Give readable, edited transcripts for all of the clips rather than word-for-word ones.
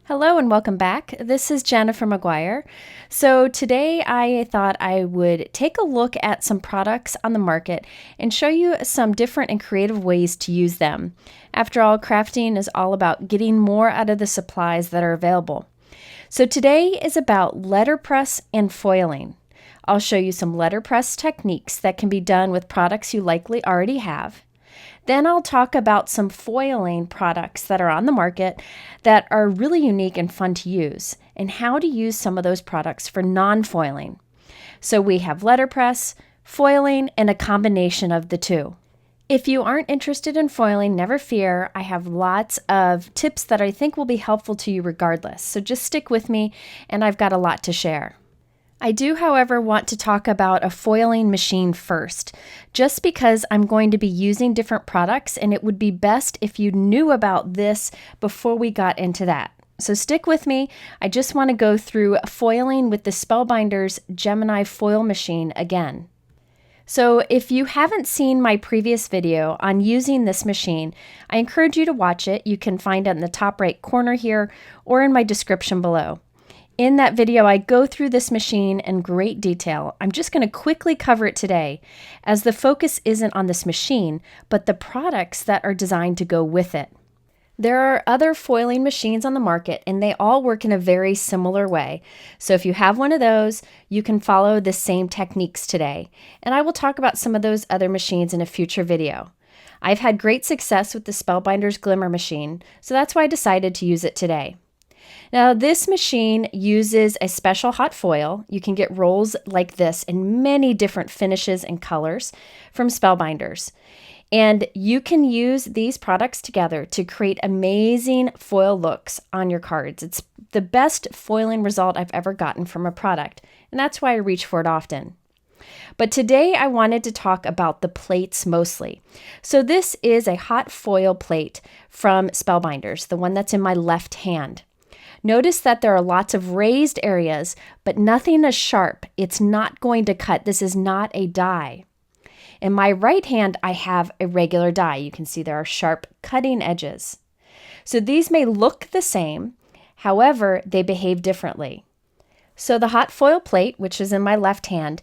Hello and welcome back. This is Jennifer McGuire. So today I thought I would take a look at some products on the market and show you some different and creative ways to use them. After all, crafting is all about getting more out of the supplies that are available. So today is about letterpress and foiling. I'll show you some letterpress techniques that can be done with products you likely already have. Then I'll talk about some foiling products that are on the market that are really unique and fun to use, and how to use some of those products for non-foiling. So we have letterpress, foiling, and a combination of the two. If you aren't interested in foiling, never fear. I have lots of tips that I think will be helpful to you regardless. So just stick with me, and I've got a lot to share. I do, however, want to talk about a foiling machine first, just because I'm going to be using different products and it would be best if you knew about this before we got into that. So stick with me. I just want to go through foiling with the Spellbinders Gemini foil machine again. So if you haven't seen my previous video on using this machine, I encourage you to watch it. You can find it in the top right corner here or in my description below. In that video, I go through this machine in great detail. I'm just going to quickly cover it today, as the focus isn't on this machine, but the products that are designed to go with it. There are other foiling machines on the market, and they all work in a very similar way. So if you have one of those, you can follow the same techniques today. And I will talk about some of those other machines in a future video. I've had great success with the Spellbinders Glimmer machine, so that's why I decided to use it today. Now, this machine uses a special hot foil. You can get rolls like this in many different finishes and colors from Spellbinders. And you can use these products together to create amazing foil looks on your cards. It's the best foiling result I've ever gotten from a product, and that's why I reach for it often. But today I wanted to talk about the plates mostly. So this is a hot foil plate from Spellbinders, the one that's in my left hand. Notice that there are lots of raised areas, but nothing is sharp. It's not going to cut. This is not a die. In my right hand, I have a regular die. You can see there are sharp cutting edges. So these may look the same, however, they behave differently. So the hot foil plate, which is in my left hand,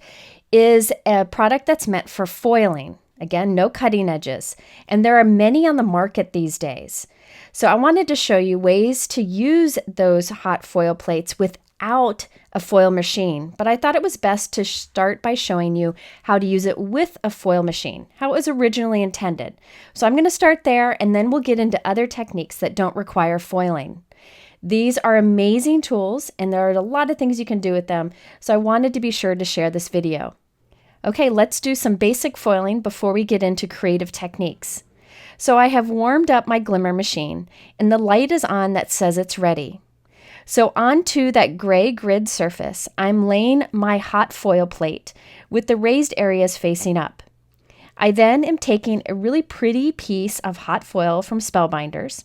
is a product that's meant for foiling. Again, no cutting edges. And there are many on the market these days. So I wanted to show you ways to use those hot foil plates without a foil machine, but I thought it was best to start by showing you how to use it with a foil machine, how it was originally intended. So I'm going to start there, and then we'll get into other techniques that don't require foiling. These are amazing tools, and there are a lot of things you can do with them, so I wanted to be sure to share this video. Okay, let's do some basic foiling before we get into creative techniques. So I have warmed up my Glimmer machine, and the light is on that says it's ready. So onto that gray grid surface, I'm laying my hot foil plate with the raised areas facing up. I then am taking a really pretty piece of hot foil from Spellbinders,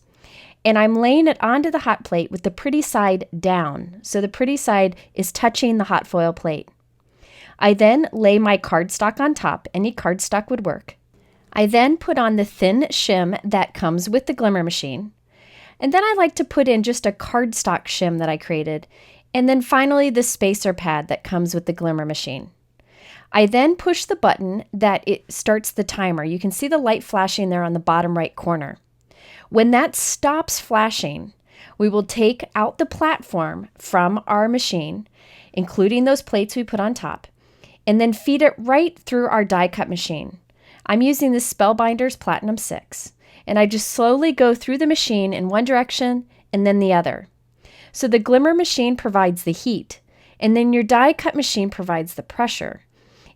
and I'm laying it onto the hot plate with the pretty side down. So the pretty side is touching the hot foil plate. I then lay my cardstock on top. Any cardstock would work. I then put on the thin shim that comes with the Glimmer machine. And then I like to put in just a cardstock shim that I created. And then finally the spacer pad that comes with the Glimmer machine. I then push the button that it starts the timer. You can see the light flashing there on the bottom right corner. When that stops flashing, we will take out the platform from our machine, including those plates we put on top, and then feed it right through our die cut machine. I'm using the Spellbinders Platinum 6, and I just slowly go through the machine in one direction and then the other. So the Glimmer machine provides the heat, and then your die cut machine provides the pressure.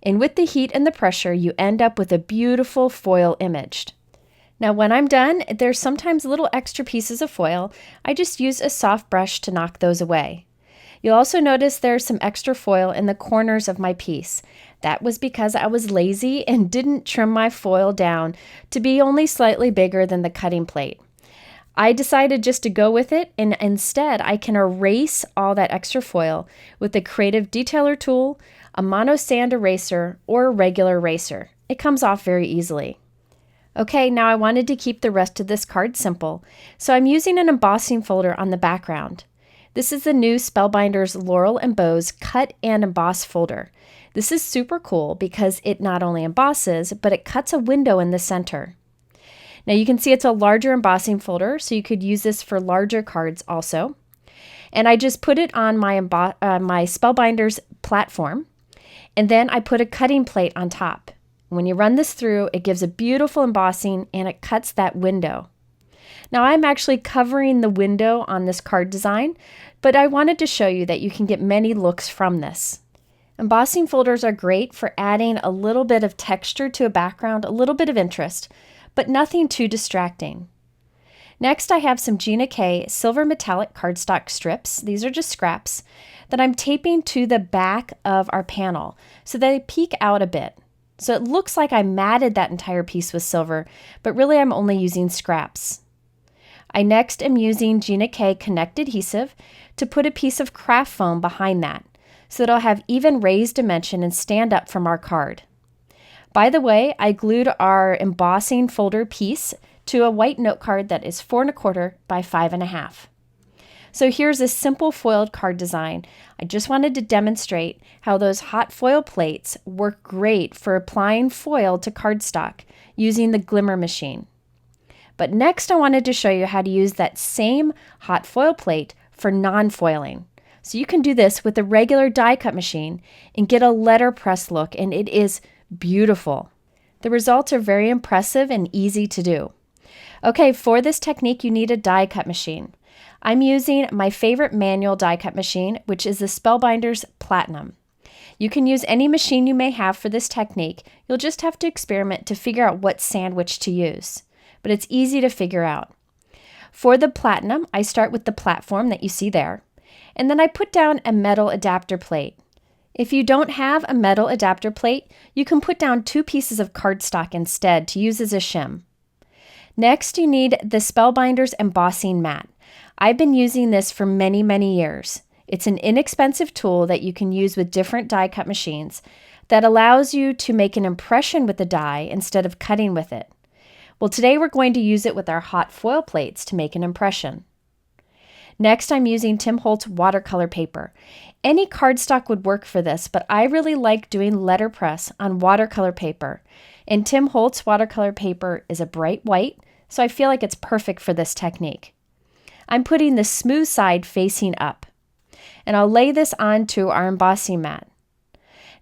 And with the heat and the pressure, you end up with a beautiful foil image. Now when I'm done, there's sometimes little extra pieces of foil. I just use a soft brush to knock those away. You'll also notice there's some extra foil in the corners of my piece. That was because I was lazy and didn't trim my foil down to be only slightly bigger than the cutting plate. I decided just to go with it, and instead I can erase all that extra foil with a creative detailer tool, a mono sand eraser, or a regular eraser. It comes off very easily. Okay, now I wanted to keep the rest of this card simple, so I'm using an embossing folder on the background. This is the new Spellbinders Laurel Emboss Cut and Emboss folder. This is super cool because it not only embosses, but it cuts a window in the center. Now you can see it's a larger embossing folder, so you could use this for larger cards also. And I just put it on my Spellbinders platform, and then I put a cutting plate on top. When you run this through, it gives a beautiful embossing and it cuts that window. Now I'm actually covering the window on this card design, but I wanted to show you that you can get many looks from this. Embossing folders are great for adding a little bit of texture to a background, a little bit of interest, but nothing too distracting. Next, I have some Gina K silver metallic cardstock strips. These are just scraps that I'm taping to the back of our panel so that they peek out a bit. So it looks like I matted that entire piece with silver, but really I'm only using scraps. I next am using Gina K Connect adhesive to put a piece of craft foam behind that, so that it'll have even raised dimension and stand up from our card. By the way, I glued our embossing folder piece to a white note card that is 4 1/4 by 5 1/2. So here's a simple foiled card design. I just wanted to demonstrate how those hot foil plates work great for applying foil to cardstock using the Glimmer machine. But next I wanted to show you how to use that same hot foil plate for non-foiling. So you can do this with a regular die cut machine and get a letterpress look, and it is beautiful. The results are very impressive and easy to do. Okay, for this technique you need a die cut machine. I'm using my favorite manual die cut machine, which is the Spellbinders Platinum. You can use any machine you may have for this technique. You'll just have to experiment to figure out what sandwich to use, but it's easy to figure out. For the Platinum, I start with the platform that you see there, and then I put down a metal adapter plate. If you don't have a metal adapter plate, you can put down 2 pieces of cardstock instead to use as a shim. Next, you need the Spellbinders Embossing Mat. I've been using this for many, many years. It's an inexpensive tool that you can use with different die cut machines that allows you to make an impression with the die instead of cutting with it. Well, today we're going to use it with our hot foil plates to make an impression. Next, I'm using Tim Holtz watercolor paper. Any cardstock would work for this, but I really like doing letterpress on watercolor paper. And Tim Holtz watercolor paper is a bright white, so I feel like it's perfect for this technique. I'm putting the smooth side facing up, and I'll lay this onto our embossing mat.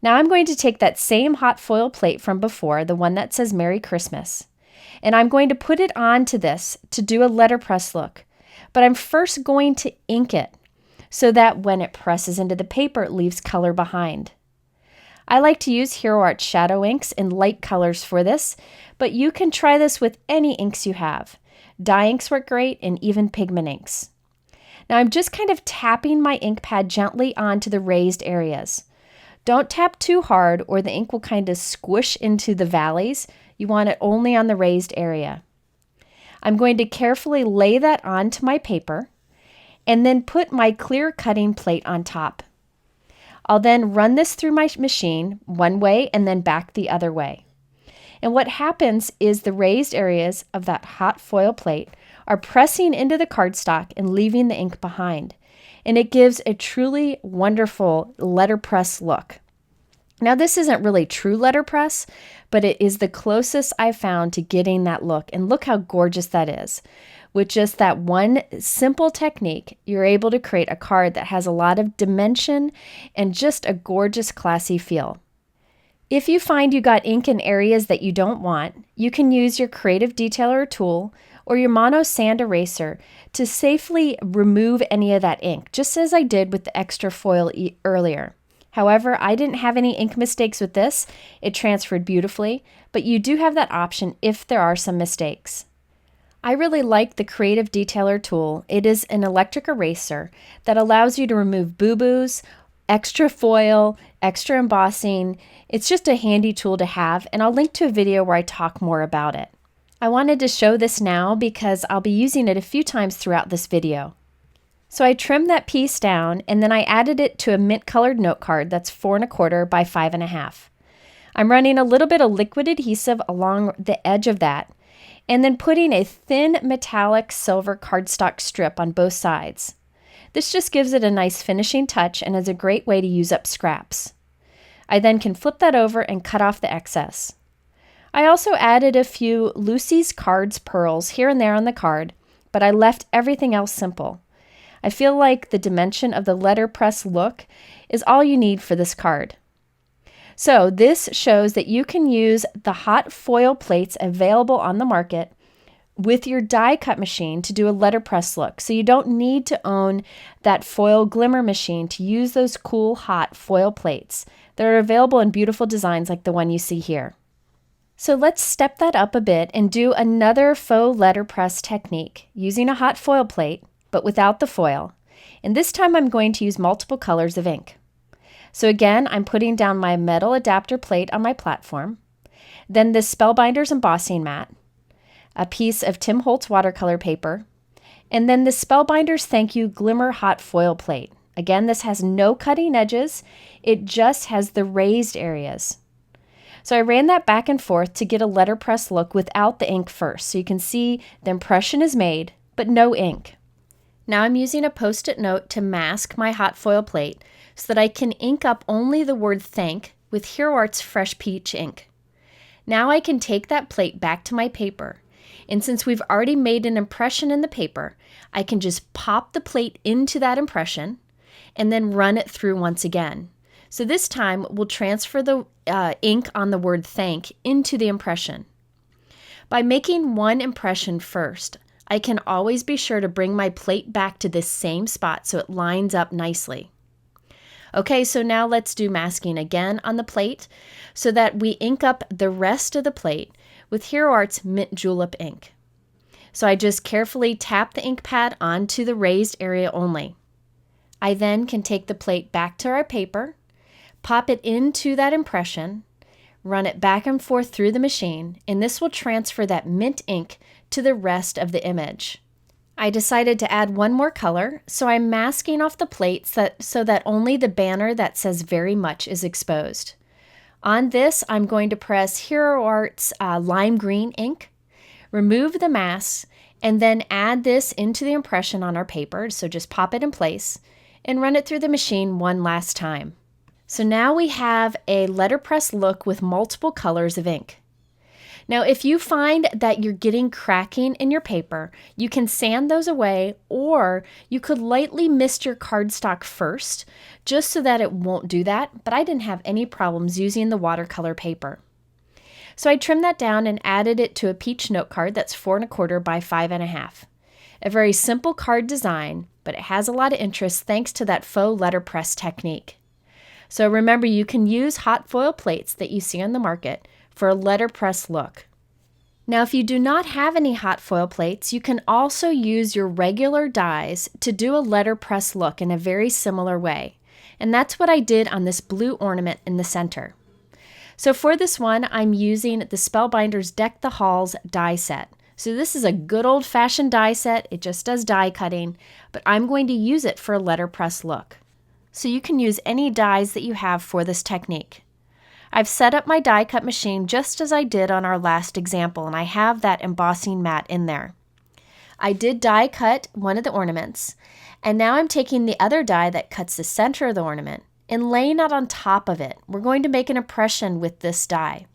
Now I'm going to take that same hot foil plate from before, the one that says Merry Christmas, and I'm going to put it onto this to do a letterpress look. But I'm first going to ink it so that when it presses into the paper, it leaves color behind. I like to use Hero Art shadow inks in light colors for this, but you can try this with any inks you have. Dye inks work great, and even pigment inks. Now I'm just kind of tapping my ink pad gently onto the raised areas. Don't tap too hard or the ink will kind of squish into the valleys. You want it only on the raised area. I'm going to carefully lay that onto my paper and then put my clear cutting plate on top. I'll then run this through my machine one way and then back the other way. And what happens is the raised areas of that hot foil plate are pressing into the cardstock and leaving the ink behind. And it gives a truly wonderful letterpress look. Now this isn't really true letterpress, but it is the closest I've found to getting that look. And look how gorgeous that is. With just that one simple technique, you're able to create a card that has a lot of dimension and just a gorgeous, classy feel. If you find you got ink in areas that you don't want, you can use your creative detailer tool or your mono sand eraser to safely remove any of that ink, just as I did with the extra foil earlier. However, I didn't have any ink mistakes with this. It transferred beautifully, but you do have that option if there are some mistakes. I really like the Creative Detailer tool. It is an electric eraser that allows you to remove boo-boos, extra foil, extra embossing. It's just a handy tool to have, and I'll link to a video where I talk more about it. I wanted to show this now because I'll be using it a few times throughout this video. So I trimmed that piece down and then I added it to a mint colored note card that's 4 1/4 by 5 1/2. I'm running a little bit of liquid adhesive along the edge of that and then putting a thin metallic silver cardstock strip on both sides. This just gives it a nice finishing touch and is a great way to use up scraps. I then can flip that over and cut off the excess. I also added a few Lucy's Cards pearls here and there on the card, but I left everything else simple. I feel like the dimension of the letterpress look is all you need for this card. So this shows that you can use the hot foil plates available on the market with your die cut machine to do a letterpress look. So you don't need to own that foil glimmer machine to use those cool hot foil plates that are available in beautiful designs like the one you see here. So let's step that up a bit and do another faux letterpress technique using a hot foil plate, but without the foil. And this time I'm going to use multiple colors of ink. So again, I'm putting down my metal adapter plate on my platform, then this Spellbinders Embossing Mat, a piece of Tim Holtz watercolor paper, and then the Spellbinders Thank You Glimmer Hot Foil plate. Again, this has no cutting edges, it just has the raised areas. So I ran that back and forth to get a letterpress look without the ink first, so you can see the impression is made, but no ink. Now I'm using a Post-it note to mask my hot foil plate so that I can ink up only the word thank with Hero Art's Fresh Peach ink. Now I can take that plate back to my paper, and since we've already made an impression in the paper, I can just pop the plate into that impression and then run it through once again. So this time we'll transfer the ink on the word thank into the impression. By making one impression first, I can always be sure to bring my plate back to this same spot so it lines up nicely. Okay, so now let's do masking again on the plate so that we ink up the rest of the plate with Hero Art's Mint Julep ink. So I just carefully tap the ink pad onto the raised area only. I then can take the plate back to our paper, pop it into that impression, run it back and forth through the machine, and this will transfer that mint ink to the rest of the image. I decided to add one more color, so I'm masking off the plates so that only the banner that says very much is exposed. On this, I'm going to press Hero Art's lime green ink, remove the mask, and then add this into the impression on our paper, so just pop it in place, and run it through the machine one last time. So now we have a letterpress look with multiple colors of ink. Now, if you find that you're getting cracking in your paper, you can sand those away, or you could lightly mist your cardstock first, just so that it won't do that, but I didn't have any problems using the watercolor paper. So I trimmed that down and added it to a peach note card that's 4 1/4 by 5 1/2. A very simple card design, but it has a lot of interest thanks to that faux letterpress technique. So remember, you can use hot foil plates that you see on the market for a letterpress look. Now, if you do not have any hot foil plates, you can also use your regular dies to do a letterpress look in a very similar way. And that's what I did on this blue ornament in the center. So for this one, I'm using the Spellbinders Deck the Halls die set. So this is a good old-fashioned die set. It just does die cutting, but I'm going to use it for a letterpress look. So you can use any dies that you have for this technique. I've set up my die cut machine just as I did on our last example, and I have that embossing mat in there. I did die cut one of the ornaments, and now I'm taking the other die that cuts the center of the ornament and laying it on top of it. We're going to make an impression with this die.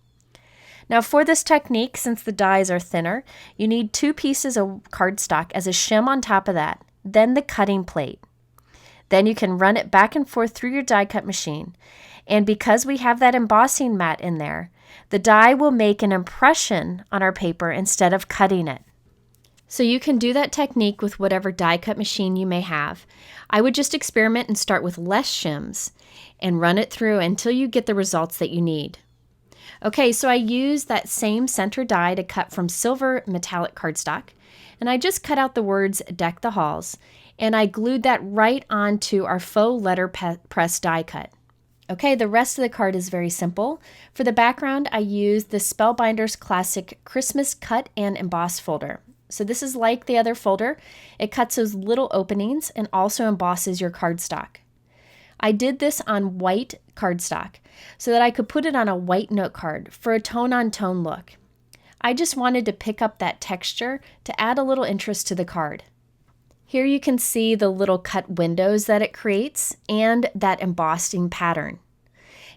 Now for this technique, since the dies are thinner, you need 2 pieces of cardstock as a shim on top of that, then the cutting plate. Then you can run it back and forth through your die cut machine. And because we have that embossing mat in there, the die will make an impression on our paper instead of cutting it. So you can do that technique with whatever die cut machine you may have. I would just experiment and start with less shims and run it through until you get the results that you need. Okay, so I used that same center die to cut from silver metallic cardstock, and I just cut out the words Deck the Halls, and I glued that right onto our faux letterpress die cut. Okay, the rest of the card is very simple. For the background, I used the Spellbinders Classic Christmas Cut and Emboss folder. So this is like the other folder. It cuts those little openings and also embosses your cardstock. I did this on white cardstock so that I could put it on a white note card for a tone-on-tone look. I just wanted to pick up that texture to add a little interest to the card. Here you can see the little cut windows that it creates and that embossing pattern.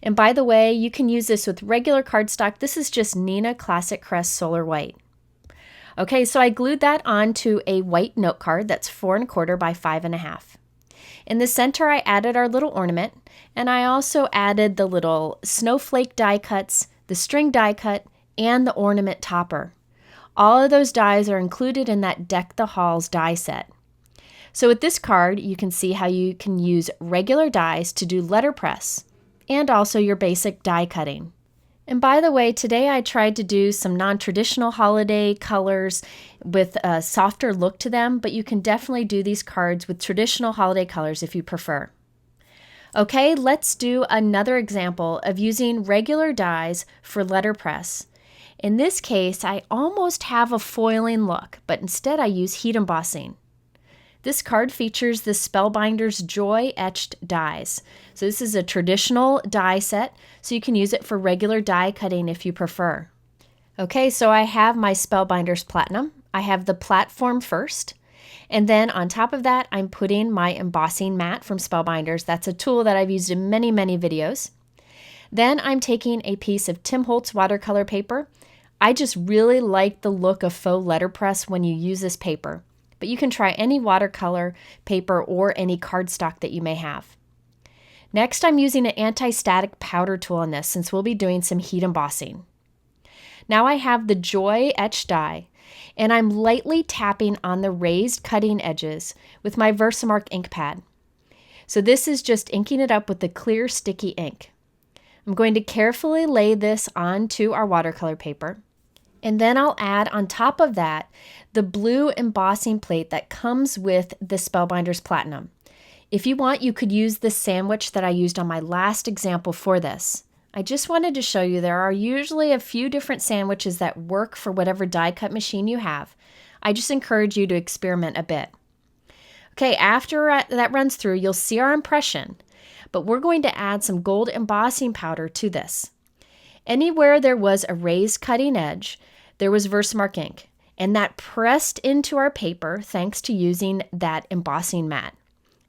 And by the way, you can use this with regular cardstock. This is just Neenah Classic Crest Solar White. Okay, so I glued that onto a white note card that's 4 1/4 by 5 1/2. In the center, I added our little ornament, and I also added the little snowflake die cuts, the string die cut, and the ornament topper. All of those dies are included in that Deck the Halls die set. So with this card, you can see how you can use regular dies to do letterpress, and also your basic die cutting. And by the way, today I tried to do some non-traditional holiday colors with a softer look to them, but you can definitely do these cards with traditional holiday colors if you prefer. Okay, let's do another example of using regular dies for letterpress. In this case, I almost have a foiling look, but instead I use heat embossing. This card features the Spellbinders Joy Etched dies. So this is a traditional die set, so you can use it for regular die cutting if you prefer. Okay, so I have my Spellbinders Platinum. I have the platform first, and then on top of that, I'm putting my embossing mat from Spellbinders. That's a tool that I've used in many, many videos. Then I'm taking a piece of Tim Holtz watercolor paper. I just really like the look of faux letterpress when you use this paper, but you can try any watercolor paper or any cardstock that you may have. Next, I'm using an anti-static powder tool on this since we'll be doing some heat embossing. Now I have the Joy Etched die, and I'm lightly tapping on the raised cutting edges with my VersaMark ink pad. So this is just inking it up with the clear sticky ink. I'm going to carefully lay this onto our watercolor paper, and then I'll add on top of that the blue embossing plate that comes with the Spellbinders Platinum. If you want, you could use the sandwich that I used on my last example for this. I just wanted to show you there are usually a few different sandwiches that work for whatever die cut machine you have. I just encourage you to experiment a bit. Okay, after that runs through, you'll see our impression, but we're going to add some gold embossing powder to this. Anywhere there was a raised cutting edge, there was VersaMark ink, and that pressed into our paper thanks to using that embossing mat.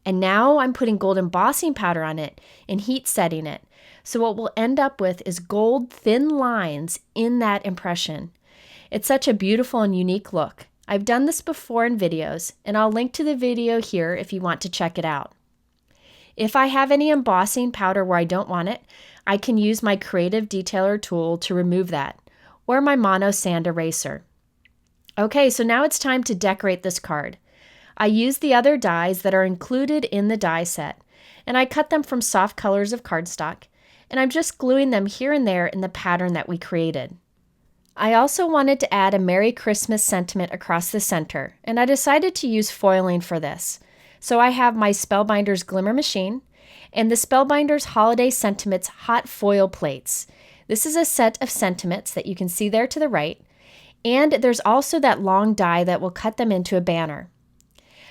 And now I'm putting gold embossing powder on it and heat setting it. So what we'll end up with is gold thin lines in that impression. It's such a beautiful and unique look. I've done this before in videos, and I'll link to the video here if you want to check it out. If I have any embossing powder where I don't want it, I can use my Creative Detailer tool to remove that, or my Mono Sand Eraser. Okay, so now it's time to decorate this card. I used the other dies that are included in the die set, and I cut them from soft colors of cardstock, and I'm just gluing them here and there in the pattern that we created. I also wanted to add a Merry Christmas sentiment across the center, and I decided to use foiling for this. So I have my Spellbinders Glimmer machine and the Spellbinders Holiday Sentiments Hot Foil plates. This is a set of sentiments that you can see there to the right, and there's also that long die that will cut them into a banner.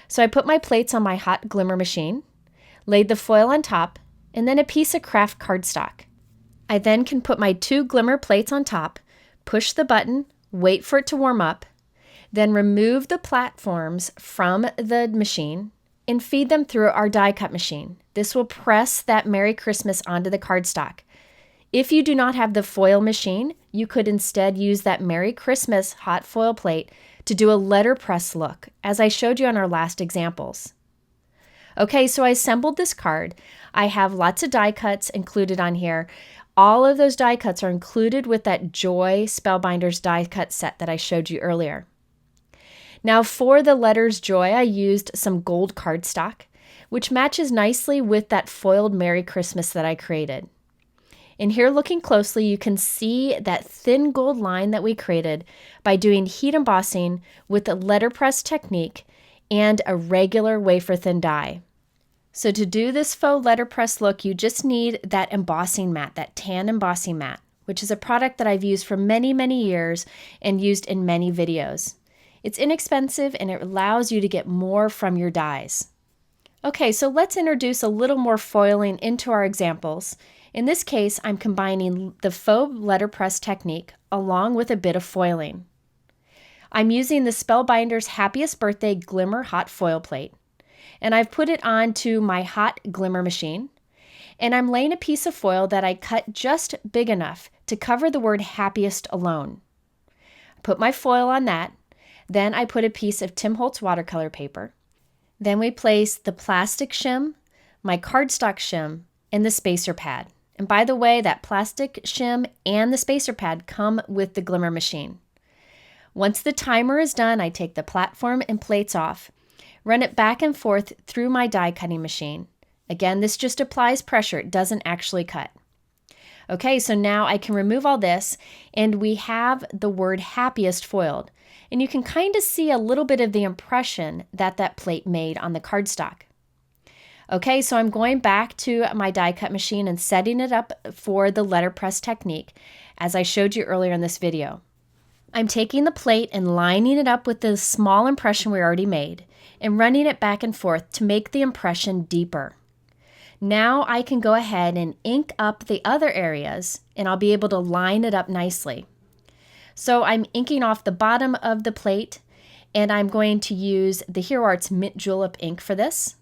So I put my plates on my hot Glimmer machine, laid the foil on top, and then a piece of craft cardstock. I then can put my 2 Glimmer plates on top, push the button, wait for it to warm up, then remove the platforms from the machine and feed them through our die cut machine. This will press that Merry Christmas onto the cardstock. If you do not have the foil machine, you could instead use that Merry Christmas hot foil plate to do a letterpress look, as I showed you on our last examples. Okay, so I assembled this card. I have lots of die cuts included on here. All of those die cuts are included with that Joy Spellbinders die cut set that I showed you earlier. Now for the letters Joy, I used some gold cardstock, which matches nicely with that foiled Merry Christmas that I created. And here looking closely, you can see that thin gold line that we created by doing heat embossing with a letterpress technique and a regular wafer thin die. So to do this faux letterpress look, you just need that embossing mat, that tan embossing mat, which is a product that I've used for many, many years and used in many videos. It's inexpensive and it allows you to get more from your dies. Okay, so let's introduce a little more foiling into our examples. In this case, I'm combining the faux letterpress technique along with a bit of foiling. I'm using the Spellbinders Happiest Birthday Glimmer Hot Foil plate, and I've put it onto my hot Glimmer machine, and I'm laying a piece of foil that I cut just big enough to cover the word Happiest alone. I put my foil on that, then I put a piece of Holtz watercolor paper. Then we place the plastic shim, my cardstock shim, and the spacer pad. And by the way, that plastic shim and the spacer pad come with the Glimmer machine. Once the timer is done, I take the platform and plates off, run it back and forth through my die cutting machine. Again, this just applies pressure, it doesn't actually cut. Okay, so now I can remove all this, and we have the word Happiest foiled. And you can kind of see a little bit of the impression that that plate made on the cardstock. Okay, so I'm going back to my die cut machine and setting it up for the letterpress technique, as I showed you earlier in this video. I'm taking the plate and lining it up with the small impression we already made and running it back and forth to make the impression deeper. Now I can go ahead and ink up the other areas, and I'll be able to line it up nicely. So I'm inking off the bottom of the plate, and I'm going to use the Hero Arts Mint Julep ink for this.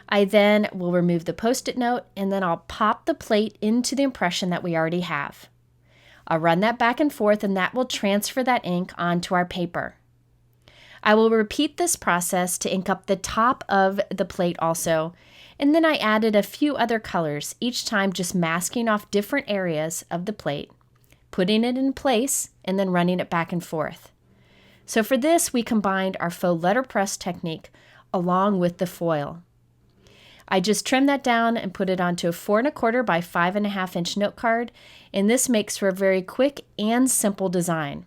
I then will remove the Post-it note, and then I'll pop the plate into the impression that we already have. I'll run that back and forth, and that will transfer that ink onto our paper. I will repeat this process to ink up the top of the plate also, and then I added a few other colors, each time just masking off different areas of the plate, putting it in place, and then running it back and forth. So for this, we combined our faux letterpress technique along with the foil. I just trimmed that down and put it onto a 4 1/4 by 5 1/2 inch note card, and this makes for a very quick and simple design.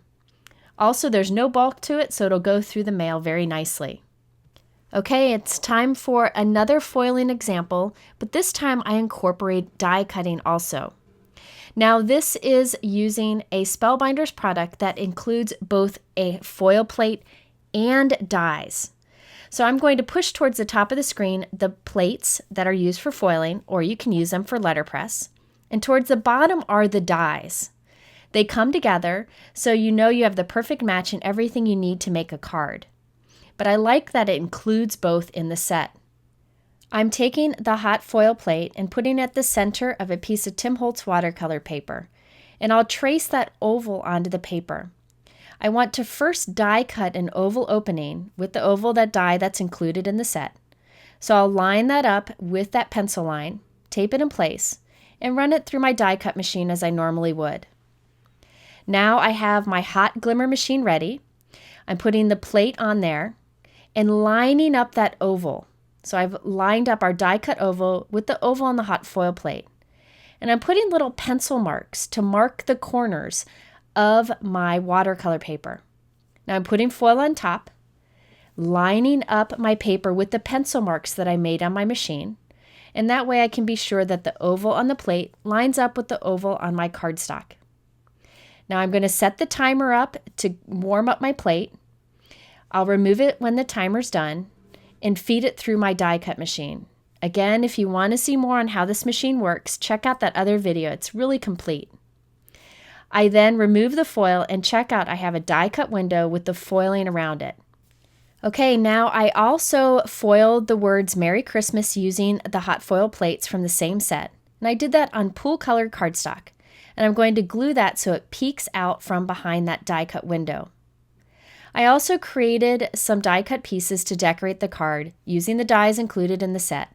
Also, there's no bulk to it, so it'll go through the mail very nicely. Okay, it's time for another foiling example, but this time I incorporate die cutting also. Now this is using a Spellbinders product that includes both a foil plate and dies. So I'm going to push towards the top of the screen the plates that are used for foiling, or you can use them for letterpress, and towards the bottom are the dies. They come together so you know you have the perfect match and everything you need to make a card. But I like that it includes both in the set. I'm taking the hot foil plate and putting it at the center of a piece of Holtz watercolor paper, and I'll trace that oval onto the paper. I want to first die cut an oval opening with the oval die that's included in the set. So I'll line that up with that pencil line, tape it in place, and run it through my die cut machine as I normally would. Now I have my hot Glimmer machine ready. I'm putting the plate on there and lining up that oval. So I've lined up our die cut oval with the oval on the hot foil plate. And I'm putting little pencil marks to mark the corners of my watercolor paper. Now I'm putting foil on top, lining up my paper with the pencil marks that I made on my machine, and that way I can be sure that the oval on the plate lines up with the oval on my cardstock. Now I'm going to set the timer up to warm up my plate. I'll remove it when the timer's done and feed it through my die cut machine. Again, if you want to see more on how this machine works, check out that other video. It's really complete. I then remove the foil and check out I have a die cut window with the foiling around it. Okay, now I also foiled the words Merry Christmas using the hot foil plates from the same set. And I did that on pool colored cardstock. And I'm going to glue that so it peeks out from behind that die cut window. I also created some die cut pieces to decorate the card using the dies included in the set.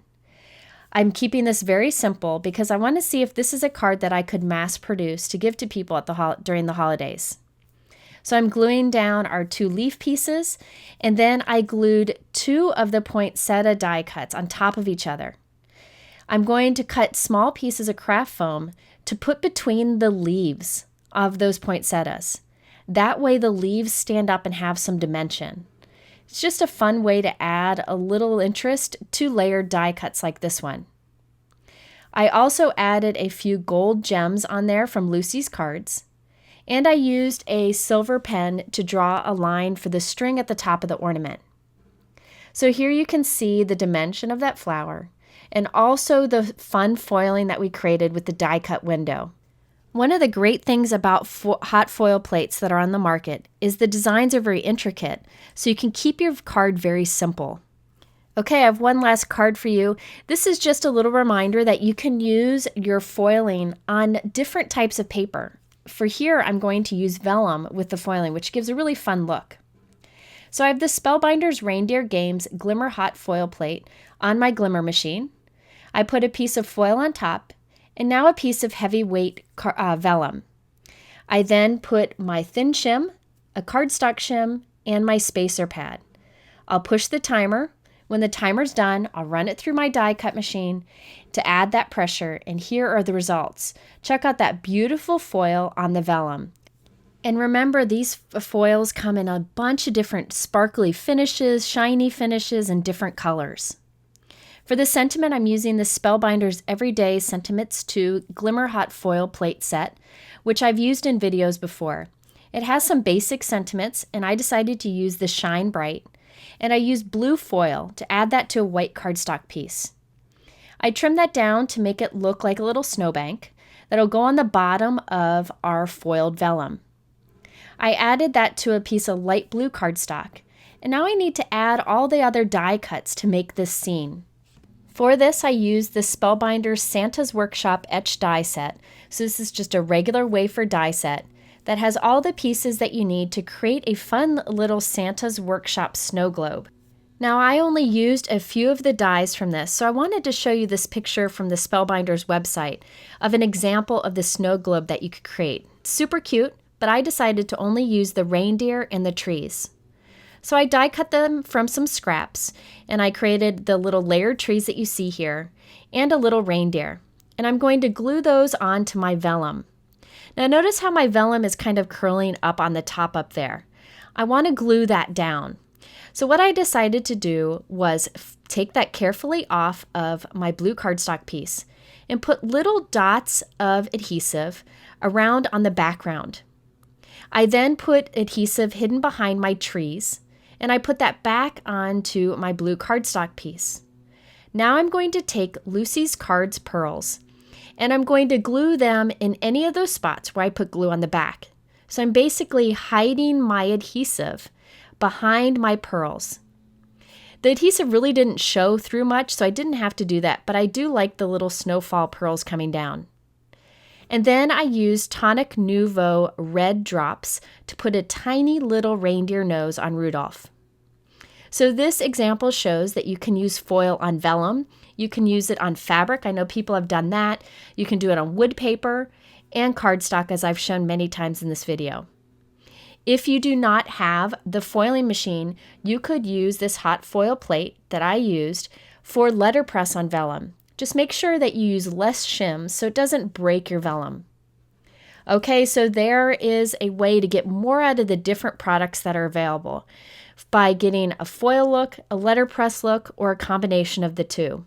I'm keeping this very simple because I want to see if this is a card that I could mass produce to give to people at during the holidays. So I'm gluing down our 2 leaf pieces, and then I glued 2 of the poinsettia die cuts on top of each other. I'm going to cut small pieces of craft foam to put between the leaves of those poinsettias. That way the leaves stand up and have some dimension. It's just a fun way to add a little interest to layered die cuts like this one. I also added a few gold gems on there from Lucy's cards, and I used a silver pen to draw a line for the string at the top of the ornament. So here you can see the dimension of that flower and also the fun foiling that we created with the die cut window. One of the great things about hot foil plates that are on the market is the designs are very intricate, so you can keep your card very simple. Okay, I have one last card for you. This is just a little reminder that you can use your foiling on different types of paper. For here, I'm going to use vellum with the foiling, which gives a really fun look. So I have the Spellbinders Reindeer Games Glimmer Hot Foil plate on my Glimmer machine. I put a piece of foil on top, and now a piece of heavyweight vellum. I then put my thin shim, a cardstock shim, and my spacer pad. I'll push the timer. When the timer's done, I'll run it through my die cut machine to add that pressure, and here are the results. Check out that beautiful foil on the vellum. And remember, these foils come in a bunch of different sparkly finishes, shiny finishes, and different colors. For the sentiment, I'm using the Spellbinders Everyday Sentiments 2 Glimmer Hot Foil Plate Set, which I've used in videos before. It has some basic sentiments, and I decided to use the Shine Bright, and I used blue foil to add that to a white cardstock piece. I trimmed that down to make it look like a little snowbank that'll go on the bottom of our foiled vellum. I added that to a piece of light blue cardstock, and now I need to add all the other die cuts to make this scene. For this, I used the Spellbinders Santa's Workshop Etched die set. So this is just a regular wafer die set that has all the pieces that you need to create a fun little Santa's Workshop snow globe. Now, I only used a few of the dies from this, so I wanted to show you this picture from the Spellbinders website of an example of the snow globe that you could create. Super cute, but I decided to only use the reindeer and the trees. So I die cut them from some scraps, and I created the little layered trees that you see here, and a little reindeer. And I'm going to glue those onto my vellum. Now notice how my vellum is kind of curling up on the top up there. I want to glue that down. So what I decided to do was take that carefully off of my blue cardstock piece and put little dots of adhesive around on the background. I then put adhesive hidden behind my trees, and I put that back onto my blue cardstock piece. Now I'm going to take Lucy's Cards Pearls, and I'm going to glue them in any of those spots where I put glue on the back. So I'm basically hiding my adhesive behind my pearls. The adhesive really didn't show through much, so I didn't have to do that, but I do like the little snowfall pearls coming down. And then I used Tonic Nouveau red drops to put a tiny little reindeer nose on Rudolph. So this example shows that you can use foil on vellum. You can use it on fabric. I know people have done that. You can do it on wood paper and cardstock, as I've shown many times in this video. If you do not have the foiling machine, you could use this hot foil plate that I used for letterpress on vellum. Just make sure that you use less shims so it doesn't break your vellum. Okay, so there is a way to get more out of the different products that are available by getting a foil look, a letterpress look, or a combination of the two.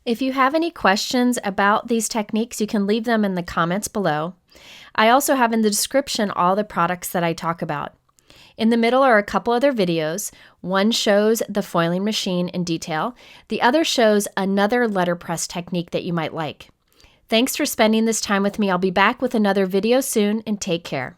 If you have any questions about these techniques, you can leave them in the comments below. I also have in the description all the products that I talk about. In the middle are a couple other videos. One shows the foiling machine in detail. The other shows another letterpress technique that you might like. Thanks for spending this time with me. I'll be back with another video soon, and take care.